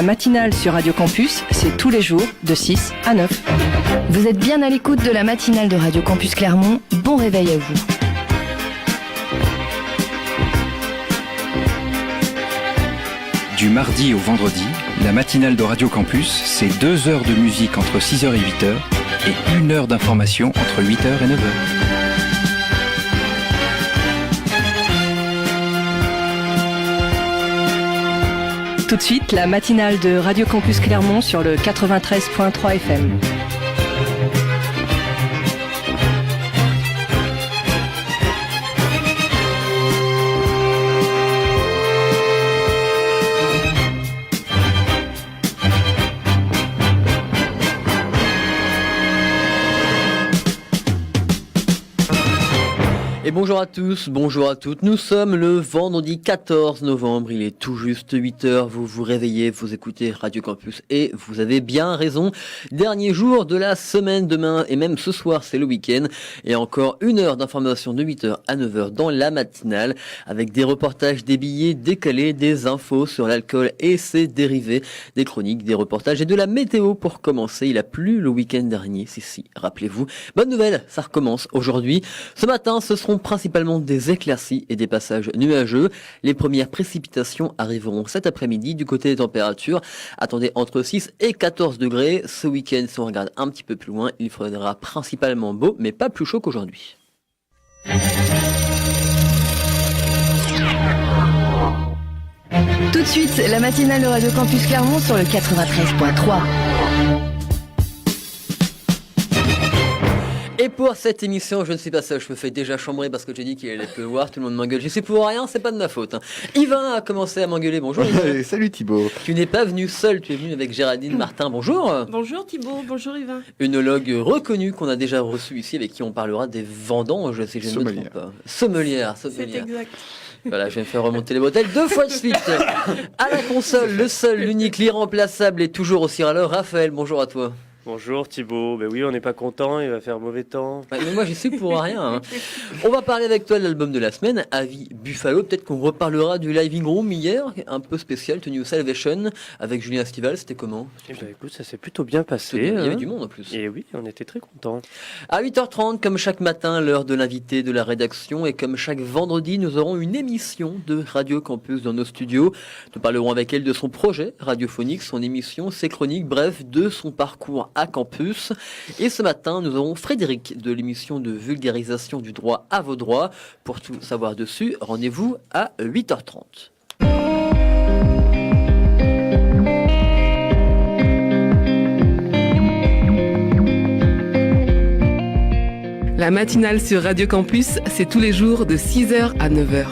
La matinale sur Radio Campus, c'est tous les jours de 6 à 9. Vous êtes bien à l'écoute de la matinale de Radio Campus Clermont. Bon réveil à vous. Du mardi au vendredi, la matinale de Radio Campus, c'est 2 heures de musique entre 6h et 8h et 1 heure d'information entre 8h et 9h. Tout de suite, la matinale de Radio Campus Clermont sur le 93.3 FM. Et bonjour à tous, bonjour à toutes, nous sommes le vendredi 14 novembre, il est tout juste 8h, vous vous réveillez, vous écoutez Radio Campus et vous avez bien raison. Dernier jour de la semaine, demain et même ce soir c'est le week-end et encore 1 heure d'information de 8h à 9h dans la matinale avec des reportages, des billets décalés, des infos sur l'alcool et ses dérivés, des chroniques, des reportages et de la météo pour commencer. Il a plu le week-end dernier, si, rappelez-vous. Bonne nouvelle, ça recommence aujourd'hui. Ce matin, ce seront principalement des éclaircies et des passages nuageux. Les premières précipitations arriveront cet après-midi. Du côté des températures, attendez entre 6 et 14 degrés. Ce week-end, si on regarde un petit peu plus loin, il faudra principalement beau, mais pas plus chaud qu'aujourd'hui. Tout de suite, la matinale de Radio Campus Clermont sur le 93.3. Et pour cette émission, je ne suis pas seul, je me fais déjà chambrer parce que j'ai dit qu'il allait pleuvoir, tout le monde m'engueule. Je suis pour rien, c'est pas de ma faute. Yvain a commencé à m'engueuler, bonjour Yvain. Salut Thibaut. Tu n'es pas venu seul, tu es venu avec Géraldine Martin, bonjour. Bonjour Thibaut, bonjour Yvain. Œnologue reconnue qu'on a déjà reçue ici, avec qui on parlera des vendanges, si je ne me trompe pas. Sommelière. C'est exact. Voilà, je vais me faire remonter les bretelles 2 fois de suite. À la console, le seul, l'unique, l'irremplaçable et toujours aussi râleur, Raphaël, bonjour à toi. Bonjour Thibaut, ben oui on n'est pas content, il va faire mauvais temps. Mais moi j'y suis pour rien. Hein. On va parler avec toi de l'album de la semaine, Avis Buffalo. Peut-être qu'on reparlera du Living Room hier, un peu spécial, tenu au Salvation, avec Julien Estival, c'était comment? Écoute, ça s'est plutôt bien passé. Il y avait du monde en plus. Et oui, on était très contents. À 8h30, comme chaque matin, l'heure de l'invité de la rédaction. Et comme chaque vendredi, nous aurons une émission de Radio Campus dans nos studios. Nous parlerons avec elle de son projet radiophonique, son émission, ses chroniques, bref, de son parcours à campus. Et ce matin, nous aurons Frédéric de l'émission de vulgarisation du droit à vos droits. Pour tout savoir dessus, rendez-vous à 8h30. La matinale sur Radio Campus, c'est tous les jours de 6h à 9h.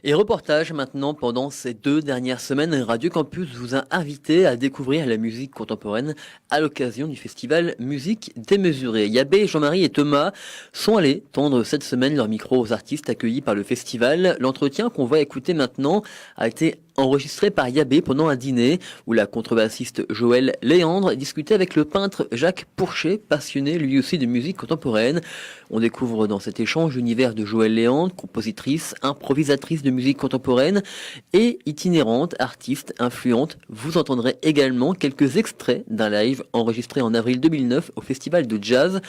Et reportage maintenant, pendant ces 2 dernières semaines, Radio Campus vous a invité à découvrir la musique contemporaine à l'occasion du festival Musique Démesurée. Yabé, Jean-Marie et Thomas sont allés tendre cette semaine leur micro aux artistes accueillis par le festival. L'entretien qu'on va écouter maintenant a été enregistré par Yabé pendant un dîner où la contrebassiste Joël Léandre discutait avec le peintre Jacques Pourchet, passionné lui aussi de musique contemporaine. On découvre dans cet échange l'univers de Joël Léandre, compositrice, improvisatrice de musique contemporaine et itinérante, artiste, influente. Vous entendrez également quelques extraits d'un live enregistré en avril 2009 au Festival de Jazz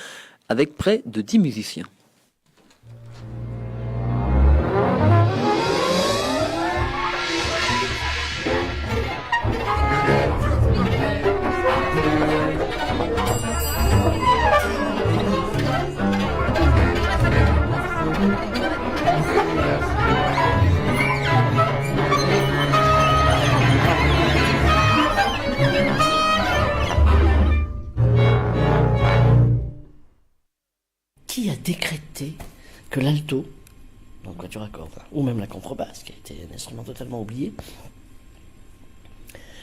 avec près de 10 musiciens. Qui a décrété que l'alto, donc quatuor à cordes, ou même la contrebasse, qui a été un instrument totalement oublié,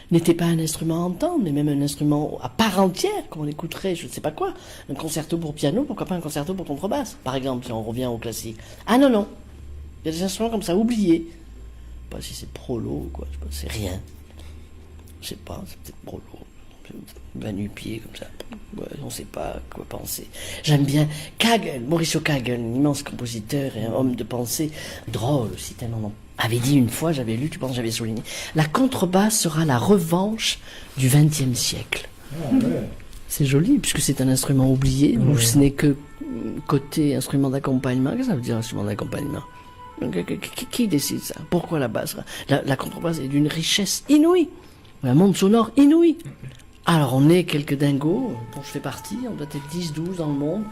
n'était pas un instrument à entendre, mais même un instrument à part entière, qu'on écouterait, je ne sais pas quoi, un concerto pour piano, pourquoi pas un concerto pour contrebasse, par exemple, si on revient au classique. Ah non, non, il y a des instruments comme ça oubliés. Je sais pas si c'est prolo ou quoi, je sais pas, c'est rien. Je sais pas, c'est peut-être prolo, va nu-pied comme ça. Ouais, on ne sait pas quoi penser. J'aime bien Kagel, Mauricio Kagel, un immense compositeur et un homme de pensée, drôle aussi, tellement. Avait dit une fois, j'avais lu, tu penses, j'avais souligné, la contrebasse sera la revanche du XXe siècle. Ah, ouais. C'est joli, puisque c'est un instrument oublié, où ce n'est que côté instrument d'accompagnement. Qu'est-ce que ça veut dire, instrument d'accompagnement? Qui décide ça? Pourquoi la basse? La contrebasse est d'une richesse inouïe, un monde sonore inouï. Alors on est quelques dingos, dont je fais partie, on doit être 10-12 dans le monde,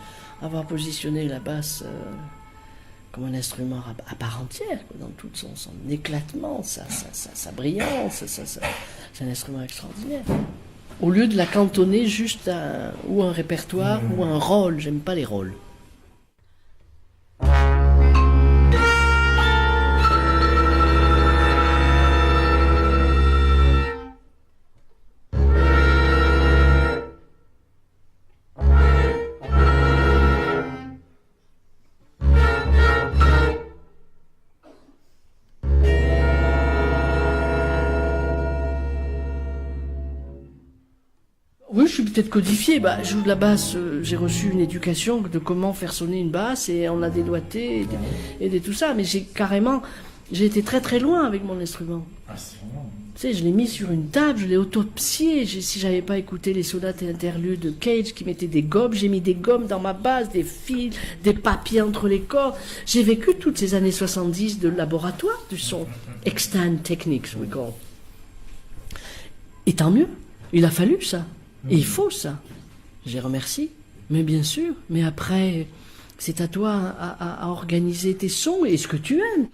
avoir positionné la basse comme un instrument à part entière, quoi, dans tout son éclatement, sa brillance, c'est un instrument extraordinaire. Au lieu de la cantonner juste à ou un répertoire ou un rôle, j'aime pas les rôles. Oui, je suis peut-être codifié. Je joue de la basse. J'ai reçu une éducation de comment faire sonner une basse et on a des doigtés et tout ça. Mais j'ai été très très loin avec mon instrument. Ah, c'est vraiment... Tu sais, je l'ai mis sur une table, je l'ai autopsié. Si j'avais pas écouté les sonates et interludes de Cage qui mettaient des gommes, j'ai mis des gommes dans ma basse, des fils, des papiers entre les cordes. J'ai vécu toutes ces années 70 de laboratoire du son. Extant techniques, we call. Et tant mieux. Il a fallu ça. Et il faut ça. J'ai remercié. Mais bien sûr. Mais après, c'est à toi à organiser tes sons et ce que tu aimes.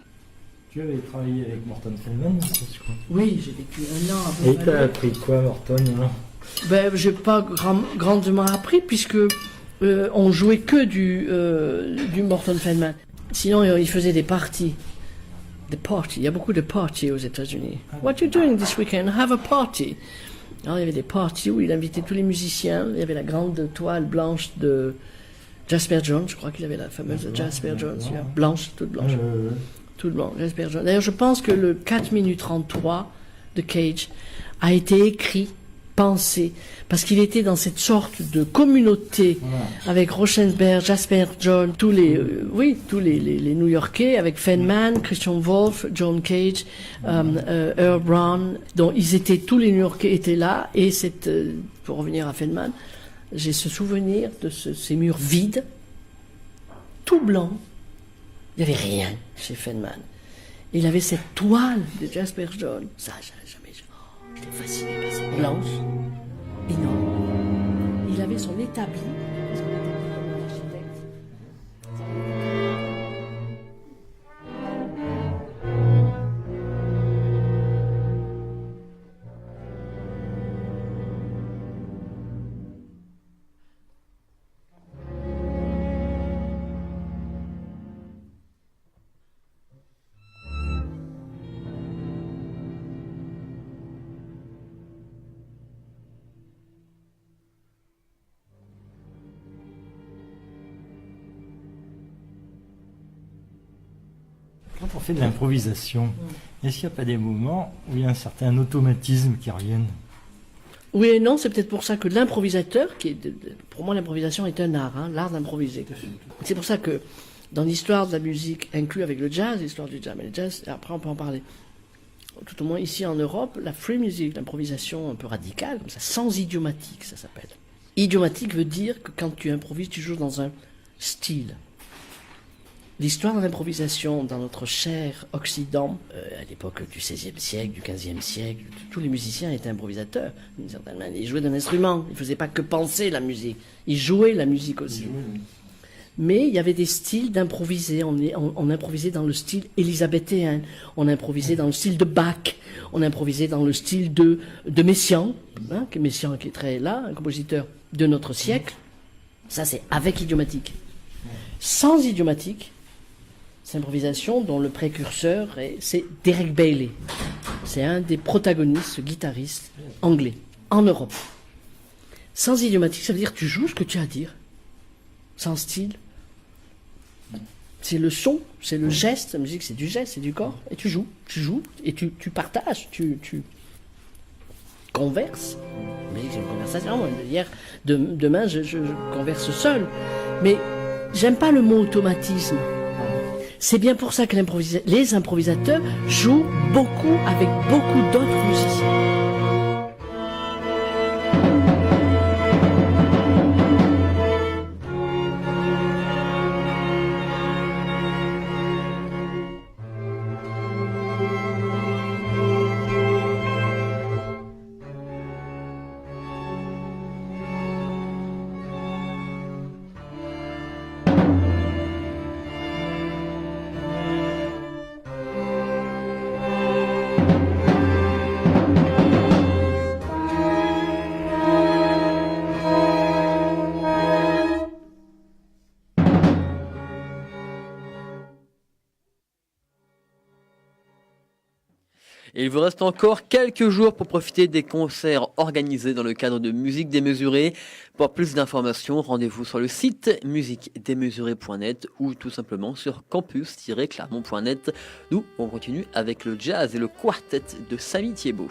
Tu avais travaillé avec Morton Feldman, je crois. Oui, j'ai vécu un an à Et t'as appris quoi, Morton, alors? J'ai pas grandement appris puisque on jouait que du Morton Feldman. Sinon, il faisait des parties. Des parties. Il y a beaucoup de parties aux États-Unis. What you doing this weekend? Have a party. Alors, il y avait des parties où il invitait tous les musiciens. Il y avait la grande toile blanche de Jasper Jones. Je crois qu'il avait la fameuse Jasper Jones. Blanche, toute blanche. Toute blanche, Jasper Jones. D'ailleurs, je pense que le 4 minutes 33 de Cage a été écrit, pensé, parce qu'il était dans cette sorte de communauté avec Rauschenberg, Jasper Jones, tous les New-Yorkais, avec Feldman, Christian Wolff, John Cage, Earl Brown, dont tous les New-Yorkais étaient là, et pour revenir à Feldman, j'ai ce souvenir de ces murs vides, tout blanc, il n'y avait rien chez Feldman. Il avait cette toile de Jasper Jones, ça, jamais, j'étais fasciné par cette blanche, énorme. Il avait son établi, comme architecte. Quand on fait de l'improvisation, est-ce qu'il n'y a pas des moments où il y a un certain automatisme qui reviennent? Oui et non, c'est peut-être pour ça que l'improvisateur, pour moi l'improvisation est un art, l'art d'improviser. C'est pour ça que dans l'histoire de la musique, inclus avec le jazz, l'histoire du jazz, mais le jazz, après on peut en parler, tout au moins ici en Europe, la free music, l'improvisation un peu radicale, comme ça, sans idiomatique, ça s'appelle. Idiomatique veut dire que quand tu improvises, tu joues dans un style. L'histoire de l'improvisation dans notre cher Occident, à l'époque du XVIe siècle, du XVe siècle, tous les musiciens étaient improvisateurs, d'une certaine manière. Ils jouaient d'un instrument, ils ne faisaient pas que penser la musique, ils jouaient la musique aussi. Mais il y avait des styles d'improviser, on improvisait dans le style élisabéthéen, on improvisait dans le style de Bach, on improvisait dans le style de Messiaen, Messiaen qui est très là, un compositeur de notre siècle, ça c'est avec idiomatique. Sans idiomatique, c'est improvisation dont le précurseur c'est Derek Bailey. C'est un des protagonistes, guitaristes anglais, en Europe. Sans idiomatique, ça veut dire que tu joues ce que tu as à dire. Sans style. C'est le son, c'est le geste. La musique, c'est du geste, c'est du corps. Et tu joues, et tu partages, tu converses. Mais c'est une conversation. Moi, demain, je converse seul. Mais j'aime pas le mot automatisme. C'est bien pour ça que les improvisateurs jouent beaucoup avec beaucoup d'autres musiciens. Et il vous reste encore quelques jours pour profiter des concerts organisés dans le cadre de Musique Démesurée. Pour plus d'informations, rendez-vous sur le site musiquedémesurée.net ou tout simplement sur campus-clermont.net. Nous, on continue avec le jazz et le quartet de Samy Thiebaud.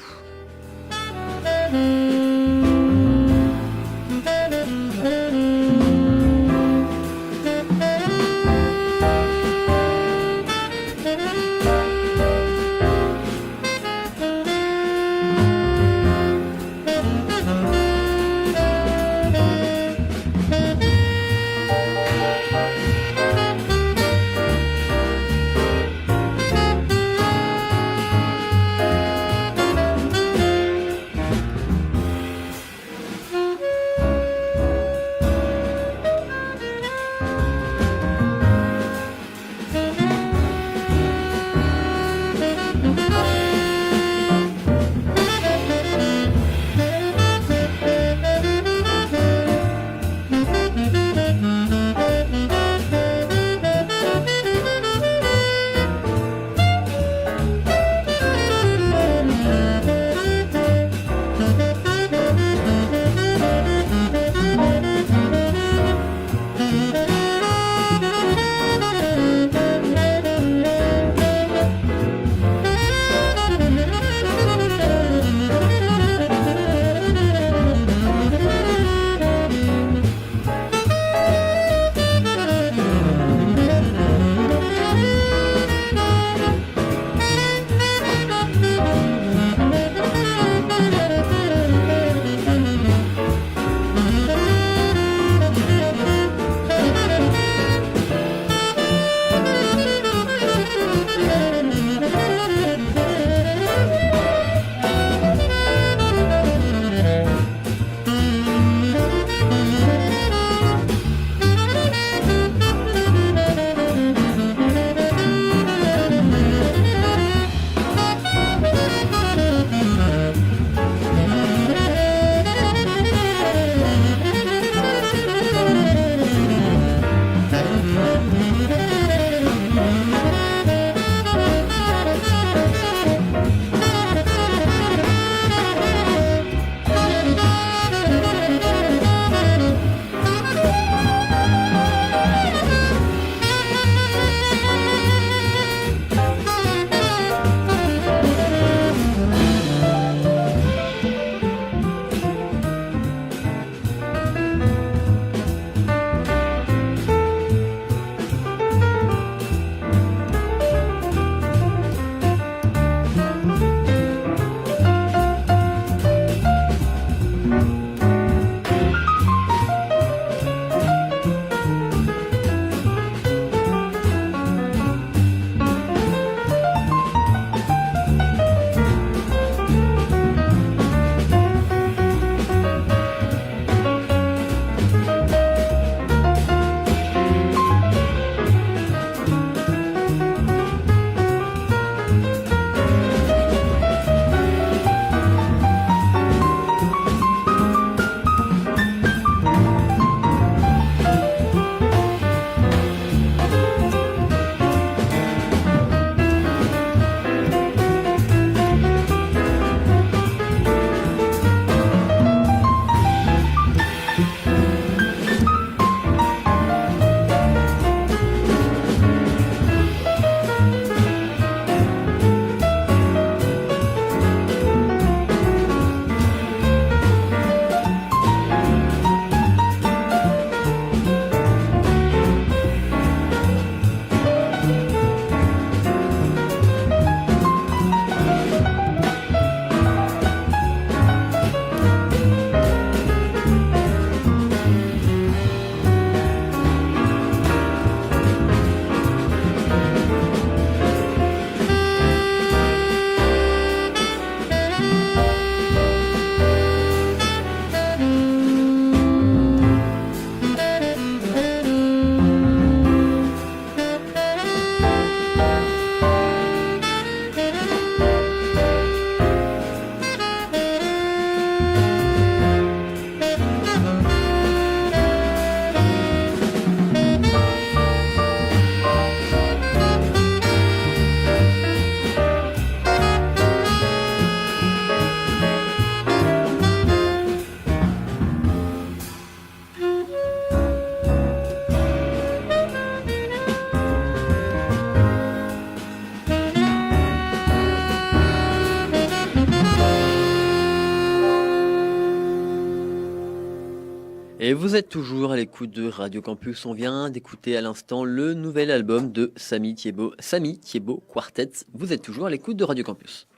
Et vous êtes toujours à l'écoute de Radio Campus. On vient d'écouter à l'instant le nouvel album de Samy Thiebaud Quartet. Vous êtes toujours à l'écoute de Radio Campus.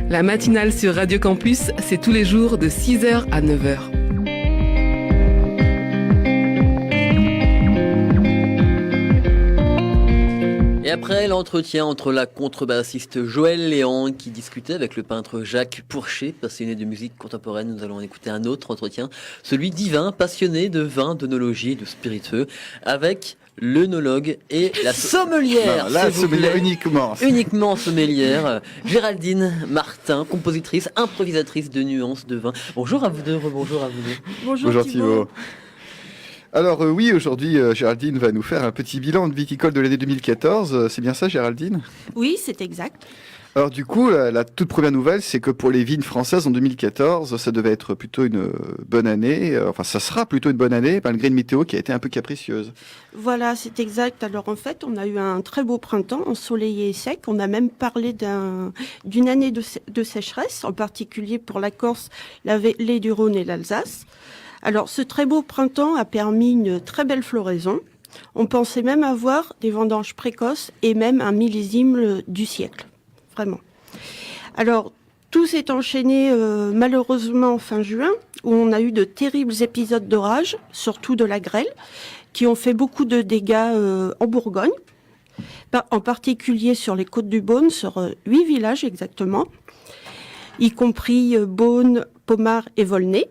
La matinale sur Radio Campus, c'est tous les jours de 6h à 9h. Et après l'entretien entre la contrebassiste Joëlle Léand qui discutait avec le peintre Jacques Pourchet, passionné de musique contemporaine, nous allons écouter un autre entretien, celui d'Yvain, passionné de vin, d'œnologie et de spiritueux, avec l'œnologue et la sommelière. Non, la sommelière uniquement. Uniquement sommelière. Géraldine Martin, compositrice, improvisatrice de nuances de vin. Bonjour à vous deux, rebonjour à vous deux. Bonjour Thibaut. Alors oui, aujourd'hui Géraldine va nous faire un petit bilan de viticole de l'année 2014. C'est bien ça Géraldine ? Oui, c'est exact. Alors du coup, la toute première nouvelle, c'est que pour les vignes françaises en 2014, ça devait être plutôt une bonne année. Enfin, ça sera plutôt une bonne année, malgré une météo qui a été un peu capricieuse. Voilà, c'est exact. Alors en fait, on a eu un très beau printemps, ensoleillé et sec. On a même parlé d'une année de sécheresse, en particulier pour la Corse, la vallée du Rhône et l'Alsace. Alors ce très beau printemps a permis une très belle floraison. On pensait même avoir des vendanges précoces et même un millésime du siècle. Vraiment. Alors, tout s'est enchaîné malheureusement fin juin, où on a eu de terribles épisodes d'orage, surtout de la grêle, qui ont fait beaucoup de dégâts en Bourgogne, en particulier sur les côtes du Beaune, sur 8 villages exactement, y compris Beaune, Pommard et Volnay,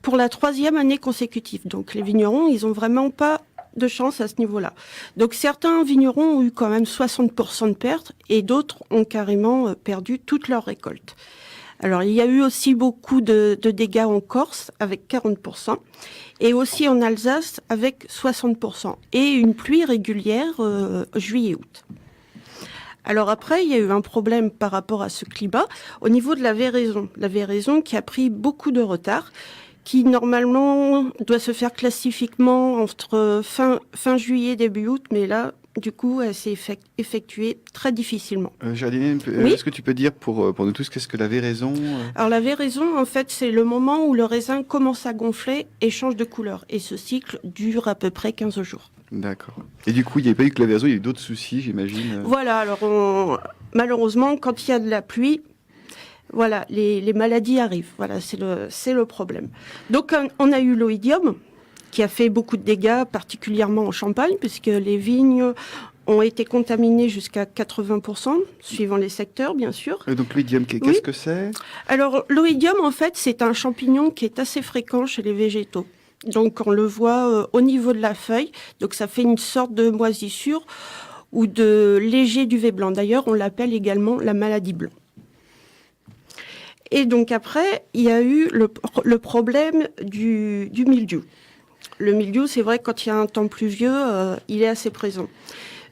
pour la 3e année consécutive. Donc les vignerons, ils ont vraiment pas de chance à ce niveau-là. Donc certains vignerons ont eu quand même 60% de pertes et d'autres ont carrément perdu toute leur récolte. Alors il y a eu aussi beaucoup de dégâts en Corse avec 40% et aussi en Alsace avec 60% et une pluie régulière juillet-août. Alors après, il y a eu un problème par rapport à ce climat au niveau de la véraison. La véraison qui a pris beaucoup de retard, qui normalement doit se faire classiquement entre fin juillet, début août, mais là, du coup, elle s'est effectuée très difficilement. Géraldine, oui, est-ce que tu peux dire pour nous tous qu'est-ce que la véraison Alors la véraison, en fait, c'est le moment où le raisin commence à gonfler et change de couleur. Et ce cycle dure à peu près 15 jours. D'accord. Et du coup, il n'y avait pas eu que la véraison, il y a eu d'autres soucis, j'imagine. Voilà, alors malheureusement, quand il y a de la pluie, voilà, les maladies arrivent. Voilà, c'est le problème. Donc, on a eu l'oïdium qui a fait beaucoup de dégâts, particulièrement en Champagne, puisque les vignes ont été contaminées jusqu'à 80%, suivant les secteurs, bien sûr. Et donc, l'oïdium, qu'est-ce que c'est ? Alors, l'oïdium, en fait, c'est un champignon qui est assez fréquent chez les végétaux. Donc, on le voit au niveau de la feuille. Donc, ça fait une sorte de moisissure ou de léger duvet blanc. D'ailleurs, on l'appelle également la maladie blanc. Et donc après, il y a eu le problème du mildiou. Le mildiou, c'est vrai, quand il y a un temps pluvieux, il est assez présent.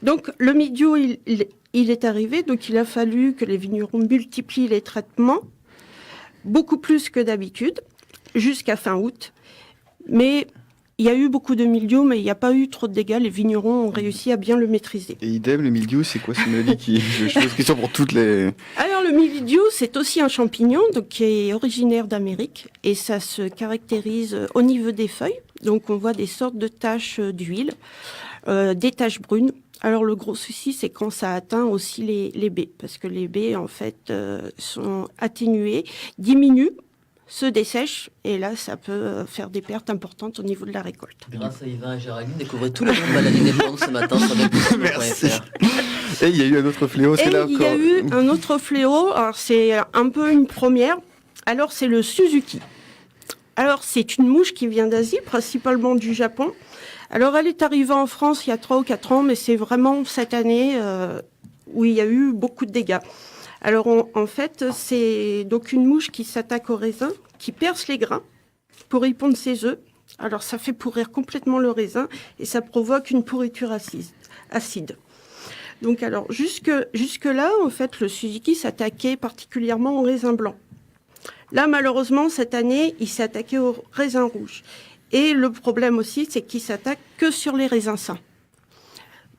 Donc le mildiou, il est arrivé, donc il a fallu que les vignerons multiplient les traitements, beaucoup plus que d'habitude, jusqu'à fin août. Mais il y a eu beaucoup de mildiou, mais il n'y a pas eu trop de dégâts. Les vignerons ont réussi à bien le maîtriser. Et idem, le mildiou, c'est quoi cette maladie Je pose question pour toutes les... Alors, le mildiou, c'est aussi un champignon donc, qui est originaire d'Amérique. Et ça se caractérise au niveau des feuilles. Donc, on voit des sortes de taches d'huile, des taches brunes. Alors, le gros souci, c'est quand ça atteint aussi les baies. Parce que les baies, en fait, sont atténuées, diminuent, se dessèche et là, ça peut faire des pertes importantes au niveau de la récolte. Grâce à Yvain et Géraldine, découvrez tous les noms de maladies des plantes ce matin sur notre Merci. Et il y a eu un autre fléau, c'est là encore. Il y a eu un autre fléau, alors c'est un peu une première, alors c'est le Suzuki. Alors c'est une mouche qui vient d'Asie, principalement du Japon. Alors elle est arrivée en France il y a 3 ou 4 ans, mais c'est vraiment cette année où il y a eu beaucoup de dégâts. Alors, en fait, c'est donc une mouche qui s'attaque au raisin, qui perce les grains pour y pondre ses œufs. Alors, ça fait pourrir complètement le raisin et ça provoque une pourriture acide. Donc, alors, jusque-là, en fait, le Suzuki s'attaquait particulièrement au raisin blanc. Là, malheureusement, cette année, il s'est attaqué au raisin rouge. Et le problème aussi, c'est qu'il s'attaque que sur les raisins sains.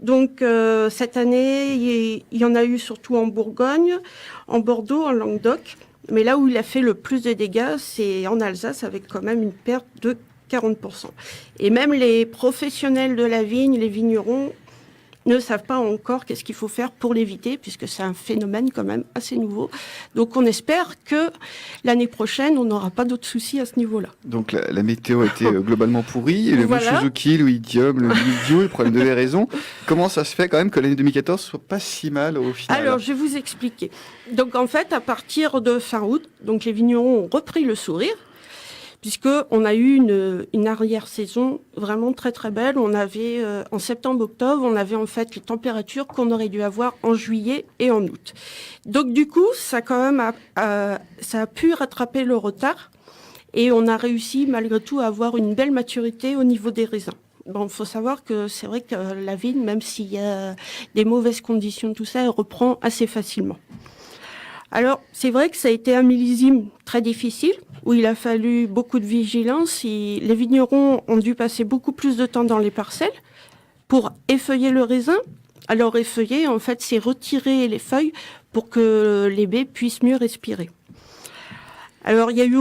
Donc cette année, il y en a eu surtout en Bourgogne, en Bordeaux, en Languedoc. Mais là où il a fait le plus de dégâts, c'est en Alsace, avec quand même une perte de 40%. Et même les professionnels de la vigne, les vignerons, ne savent pas encore qu'est-ce qu'il faut faire pour l'éviter, puisque c'est un phénomène quand même assez nouveau. Donc on espère que l'année prochaine, on n'aura pas d'autres soucis à ce niveau-là. Donc la météo a été globalement pourrie, le Voilà. Suzuki, le idiome, le mildiou, le problème de véraison. Comment ça se fait quand même que l'année 2014 soit pas si mal au final? Alors, je vais vous expliquer. Donc, en fait, à partir de fin août, donc les vignerons ont repris le sourire, puisqu'on a eu une arrière-saison vraiment très très belle. On avait, en septembre-octobre, on avait en fait les températures qu'on aurait dû avoir en juillet et en août. Donc, du coup, ça a pu rattraper le retard, et on a réussi malgré tout à avoir une belle maturité au niveau des raisins. Bon, faut savoir que c'est vrai que la vigne, même s'il y a des mauvaises conditions, tout ça, elle reprend assez facilement. Alors, c'est vrai que ça a été un millésime très difficile, où il a fallu beaucoup de vigilance. Les vignerons ont dû passer beaucoup plus de temps dans les parcelles pour effeuiller le raisin. Alors, effeuiller, en fait, c'est retirer les feuilles pour que les baies puissent mieux respirer. Alors, il y a eu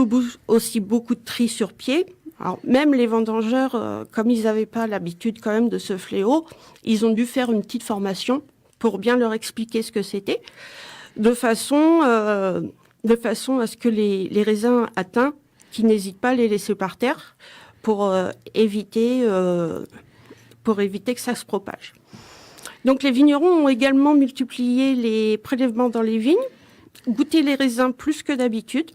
aussi beaucoup de tri sur pied. Alors, même les vendangeurs, comme ils n'avaient pas l'habitude quand même de ce fléau, ils ont dû faire une petite formation pour bien leur expliquer ce que c'était, de façon à ce que les raisins atteints, qu'ils n'hésitent pas à les laisser par terre pour éviter que ça se propage. Donc les vignerons ont également multiplié les prélèvements dans les vignes, goûté les raisins plus que d'habitude,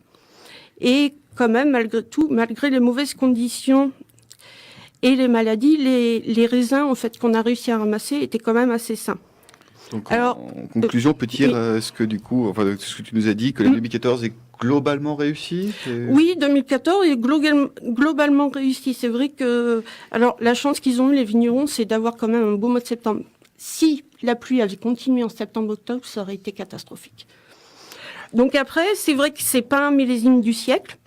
et quand même, malgré tout, malgré les mauvaises conditions et les maladies, les raisins en fait, qu'on a réussi à ramasser étaient quand même assez sains. Donc, alors, en conclusion, on peut dire ce que du coup, enfin, ce que tu nous as dit, que l'année 2014 est globalement réussie. Oui, 2014 est globalement réussi. C'est vrai que, alors, la chance qu'ils ont eu les vignerons, c'est d'avoir quand même un beau mois de septembre. Si la pluie avait continué en septembre-octobre, ça aurait été catastrophique. Donc après, c'est vrai que c'est pas un millésime du siècle,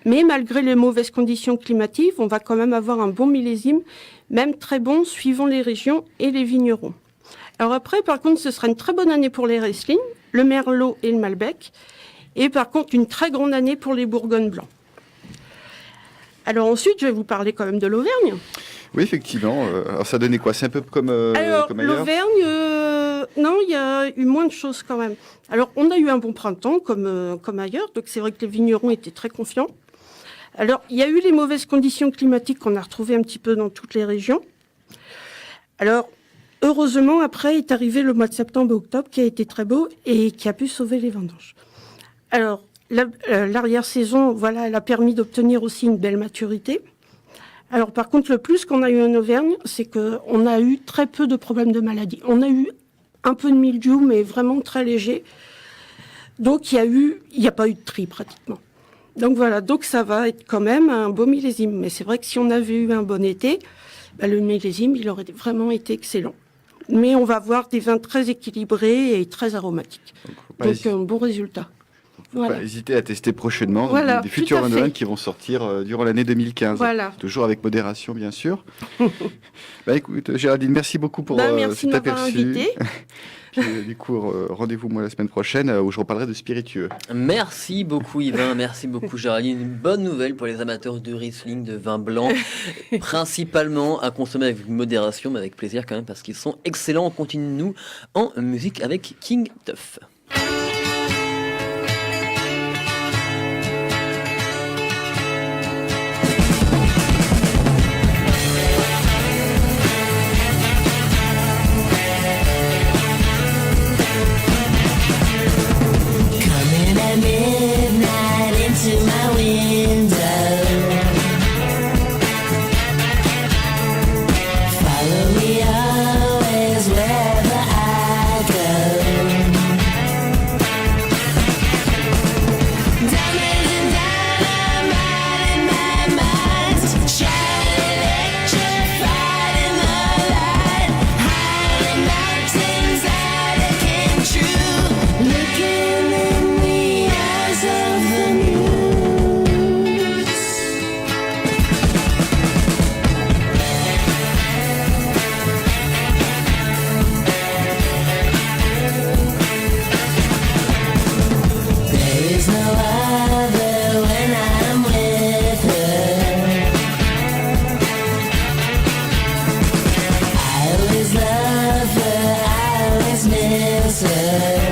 mais malgré les mauvaises conditions climatiques, on va quand même avoir un bon millésime, même très bon, suivant les régions et les vignerons. Alors après, par contre, ce sera une très bonne année pour les Riesling, le Merlot et le Malbec, et par contre, une très grande année pour les Bourgognes blancs. Alors ensuite, je vais vous parler quand même de l'Auvergne. Oui, effectivement. Alors ça donnait quoi? C'est un peu comme alors, comme ailleurs. l'Auvergne, non, il y a eu moins de choses quand même. Alors, on a eu un bon printemps comme ailleurs, donc c'est vrai que les vignerons étaient très confiants. Alors, il y a eu les mauvaises conditions climatiques qu'on a retrouvées un petit peu dans toutes les régions. Alors, heureusement, après est arrivé le mois de septembre-octobre qui a été très beau et qui a pu sauver les vendanges. Alors, l'arrière-saison, voilà, elle a permis d'obtenir aussi une belle maturité. Alors, par contre, le plus qu'on a eu en Auvergne, c'est qu'on a eu très peu de problèmes de maladie. On a eu un peu de mildiou, mais vraiment très léger. Donc, il n'y a pas eu de tri pratiquement. Donc voilà, donc ça va être quand même un beau millésime. Mais c'est vrai que si on avait eu un bon été, le millésime, il aurait vraiment été excellent. Mais on va avoir des vins très équilibrés et très aromatiques. Donc un bon résultat. Voilà. Pas hésiter à tester prochainement des futurs vins de Rennes qui vont sortir durant l'année 2015. Voilà. Toujours avec modération, bien sûr. Écoute, Géraldine, merci beaucoup pour cet aperçu. Du coup, rendez-vous moi la semaine prochaine où je reparlerai de spiritueux. Merci beaucoup Yvain, merci beaucoup Géraldine. Une bonne nouvelle pour les amateurs de Riesling, de vin blanc, principalement à consommer avec modération, mais avec plaisir quand même parce qu'ils sont excellents. On continue nous en musique avec King Tuff. Follow me always wherever I go. say.